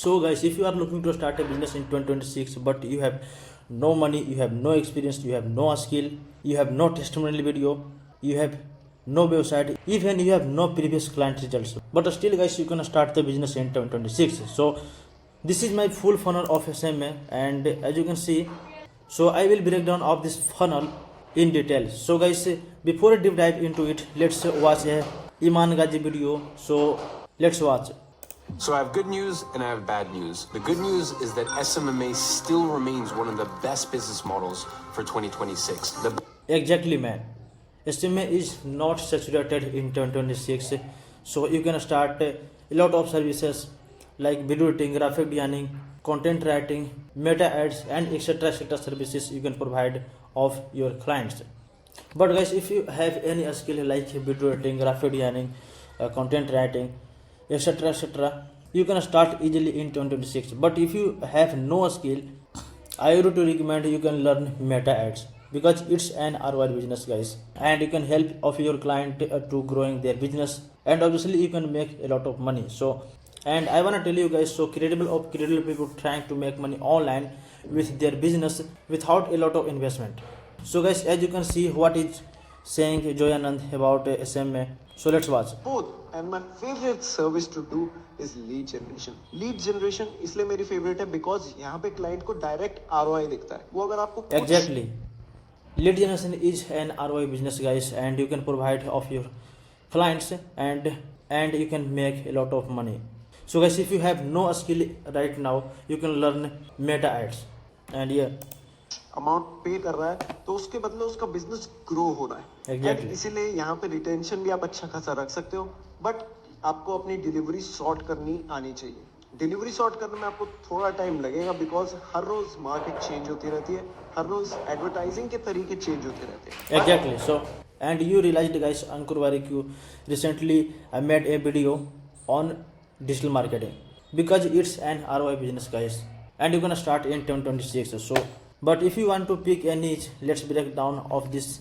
So guys, if you are looking to start a business in 2026 but you have no money, you have no experience, you have no skill, you have no testimonial video, you have no website, even you have no previous client results, but still guys you can start the business in 2026. So this is my full funnel of SMA, and as you can see, so I will break down of this funnel in detail. So guys, before I deep dive into it, let's watch a Iman Gaji video. So let's watch. So I have good news and I have bad news. The good news is that SMMA still remains one of the best business models for 2026. Exactly, man. SMA is not saturated in 2026, so you can start a lot of services like video editing, graphic designing, content writing, meta ads, and etc. services you can provide of your clients. But guys, if you have any skill like video editing, graphic designing, content writing, etc., you can start easily in 2026. But if you have no skill, I would recommend you can learn meta ads, because it's an ROI business, guys, and you can help of your client to growing their business, and obviously you can make a lot of money. So, and I want to tell you guys, so credible people trying to make money online with their business without a lot of investment. So guys, as you can see, what is saying Joyanand about SMA. So let's watch. Both, and my favorite service to do is lead generation. Lead generation इसलिए मेरी favorite है because यहाँ पे client को direct ROI दिखता है. वो अगर आपको exactly, lead generation is an ROI business, guys, and you can provide of your clients, and you can make a lot of money. So guys, if you have no skill right now, you can learn meta ads, and yeah, amount पे कर रहा है तो उसके बदले उसका business grow हो रहा है. exactly. इसीलिए यहाँ पे रिटेंशन भी आप अच्छा खासा रख सकते हो, बट आपको अपनी डिलीवरी शॉर्ट करनी आनी चाहिए. डिलीवरी शॉर्ट करने में आपको थोड़ा टाइम लगेगा, बिकॉज हर रोज मार्केट चेंज होती रहती है, हर रोज एडवर्टाइजिंग के तरीके चेंज होते रहते हैं. Exactly. So, and you realized, guys, Ankur Varikyu recently made a video on digital marketing, because it's an ROI business, guys, and you're gonna start in 2026. So, but if you want to pick a niche, let's break down of this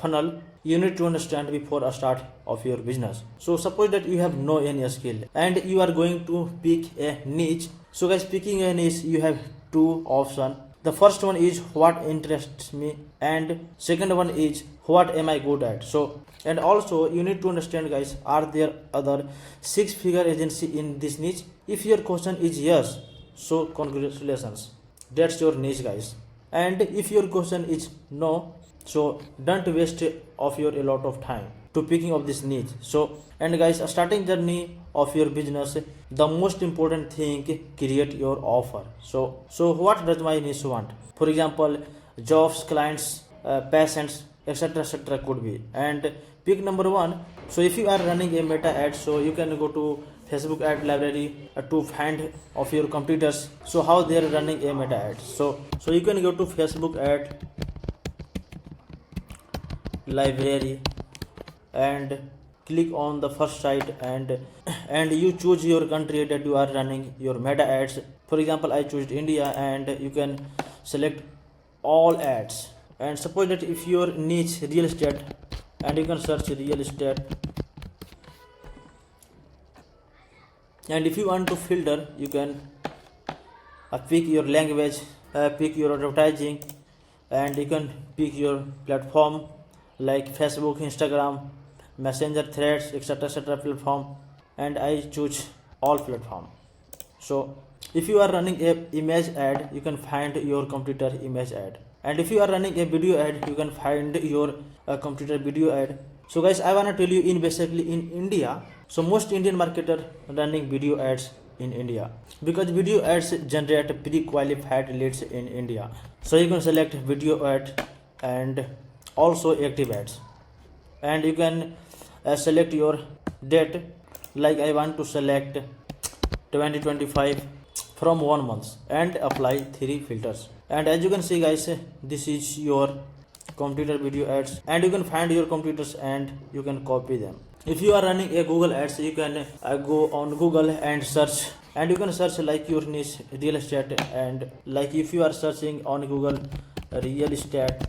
funnel. You need to understand before a start of your business. So suppose that you have no any skill and you are going to pick a niche. So guys, picking a niche, you have two options. The first one is what interests me, and second one is what am I good at. So, and also you need to understand, guys, are there other 6-figure agency in this niche? If your question is yes, so congratulations, that's your niche, guys. And if your question is no, so don't waste of your a lot of time to picking of this niche. So, and guys, a starting journey of your business, the most important thing, create your offer. So what does my niche want? For example, jobs, clients, patients, etc. could be. And pick number one. So if you are running a meta ad, so you can go to Facebook ad library to find of your competitors, so how they are running a meta ad. So you can go to Facebook ad library and click on the first site, and you choose your country that you are running your meta ads. For example, I choose India, and you can select all ads. And suppose that if your niche real estate, and you can search real estate. And if you want to filter, you can pick your language, pick your advertising, and you can pick your platform like Facebook, Instagram, Messenger, Threads, etc. platform, and I choose all platform. So if you are running a image ad, you can find your computer image ad, and if you are running a video ad, you can find your computer video ad. So guys, I wanna tell you, in basically in India, so most Indian marketer running video ads in India, because video ads generate pre-qualified leads in India. So you can select video ad and also active ads, and you can select your date, like I want to select 2025 from 1 month, and apply 3 filters. And as you can see, guys, this is your computer video ads, and you can find your computers and you can copy them. If you are running a Google ads, you can go on Google and search, and you can search like your niche real estate, and like if you are searching on Google real estate,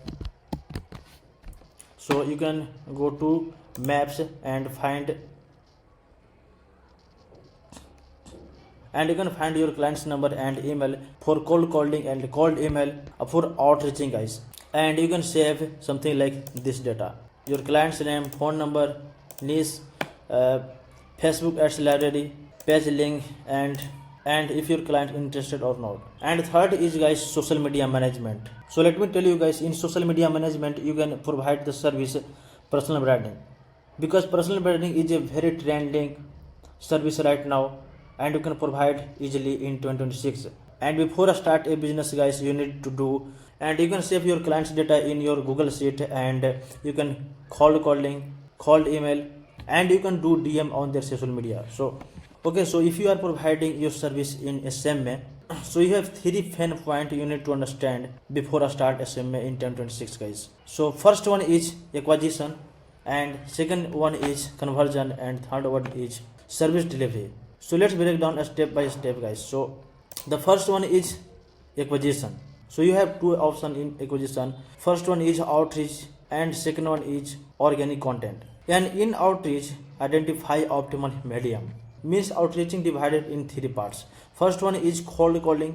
so you can go to maps and find, and you can find your client's number and email for cold calling and cold email for outreaching, guys. And you can save something like this data: your client's name, phone number, niche, Facebook ads library, page link, and if your client interested or not. And third is, guys, social media management. So let me tell you, guys, in social media management you can provide the service personal branding, because personal branding is a very trending service right now, and you can provide easily in 2026. And before I start a business, guys, you need to do, and you can save your clients data in your Google Sheet, and you can cold calling, cold email, and you can do DM on their social media. So okay, so if you are providing your service in SMMA, so you have 3 pain points you need to understand before I start SMMA in 2026, guys. So first one is acquisition, and second one is conversion, and third one is service delivery. So let's break down step by step, guys. So the first one is acquisition. So you have 2 options in acquisition. First one is outreach, and second one is organic content. And in outreach, identify optimal medium. Means outreaching divided in 3 parts. First one is cold calling,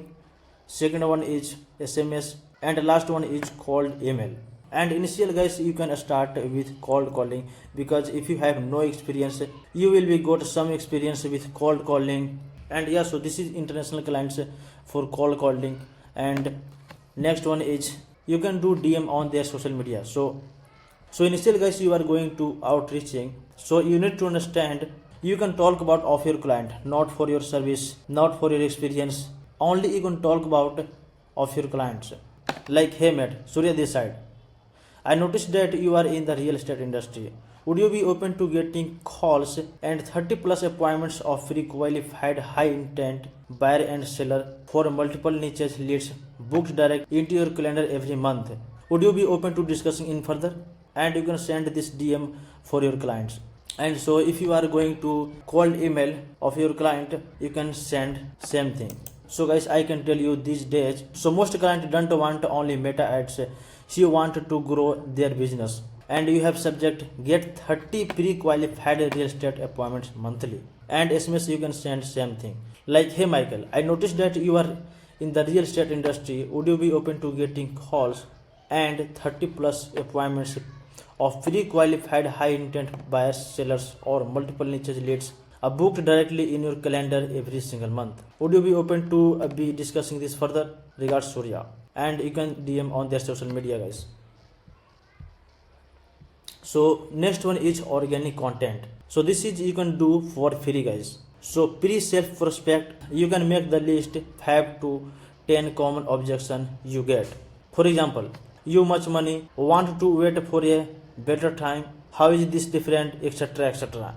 second one is SMS, and last one is cold email. And initial, guys, you can start with cold calling, because if you have no experience, you will be got some experience with cold calling. And yeah, so this is international clients for cold calling. And next one is you can do DM on their social media. So initial, guys, you are going to outreaching. So you need to understand, you can talk about of your client, not for your service, not for your experience. Only you can talk about of your clients. Like, hey mate, Surya this side. I noticed that you are in the real estate industry. Would you be open to getting calls and 30 plus appointments of free qualified high intent buyer and seller for multiple niches leads booked direct into your calendar every month? Would you be open to discussing in further? And you can send this DM for your clients. And so if you are going to cold email of your client, you can send same thing. So guys, I can tell you these days, so most clients don't want only meta ads, she want to grow their business. And you have subject, get 30 pre-qualified real estate appointments monthly. And SMS you can send same thing. Like, hey Michael, I noticed that you are in the real estate industry. Would you be open to getting calls and 30 plus appointments of pre-qualified high-intent buyers, sellers, or multiple niches leads are booked directly in your calendar every single month? Would you be open to be discussing this further? Regards, Surya. And you can DM on their social media, guys. So next one is organic content. So this is you can do for free, guys. So pre-self prospect, you can make the list 5 to 10 common objection you get. For example, you much money, want to wait for a better time, how is this different, etc, etc.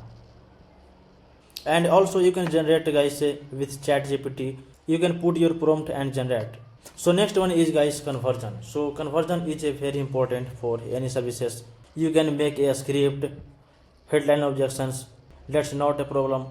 And also you can generate, guys, with chat GPT. You can put your prompt and generate. So next one is, guys, conversion. So conversion is a very important for any services. You can make a script, headline objections, that's not a problem.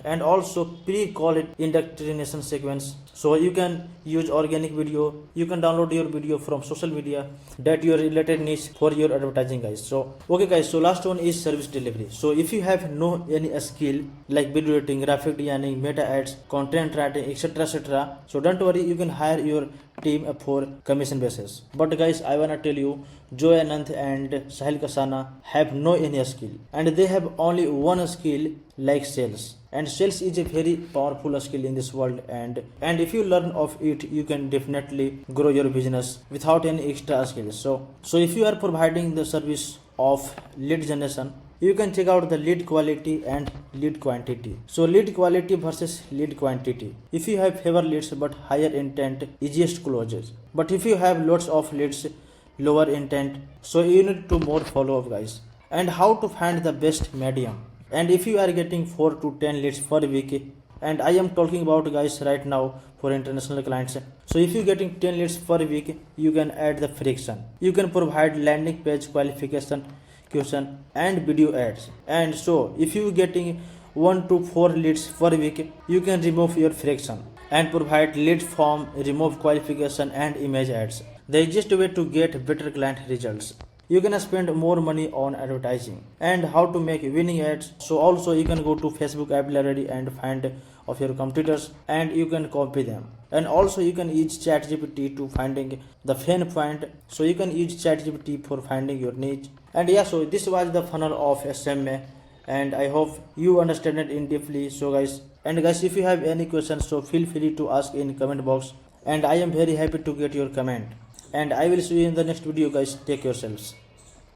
And also pre-call it indoctrination sequence. So you can use organic video, you can download your video from social media that your related niche for your advertising, guys. So okay, guys, so last one is service delivery. So if you have no any skill like video editing, graphic designing, meta ads, content writing, etc, so don't worry, you can hire your team for commission basis. But guys, I wanna tell you, Joy Anand and Sahil Kasana have no any skill, and they have only one skill, like sales. And sales is a very powerful skill in this world, and if you learn of it, you can definitely grow your business without any extra skills. So if you are providing the service of lead generation, you can check out the lead quality and lead quantity. So lead quality versus lead quantity. If you have fewer leads but higher intent, easiest closes. But if you have lots of leads, lower intent, so you need to more follow up, guys. And how to find the best medium. And if you are getting 4 to 10 leads per week, and I am talking about, guys, right now for international clients. So if you getting 10 leads per week, you can add the friction. You can provide landing page qualification question and video ads. And so if you getting 1 to 4 leads per week, you can remove your friction and provide lead form, remove qualification and image ads. The easiest way to get better client results. you can spend more money on advertising. And how to make winning ads. So also you can go to Facebook app library and find of your competitors and you can copy them. And also you can use ChatGPT to finding the pain point. So you can use ChatGPT for finding your niche. And yeah, so this was the funnel of SMA, and I hope you understand it in deeply. So guys, and guys, if you have any questions, so feel free to ask in comment box, and I am very happy to get your comment. And I will see you in the next video guys. Take yourselves.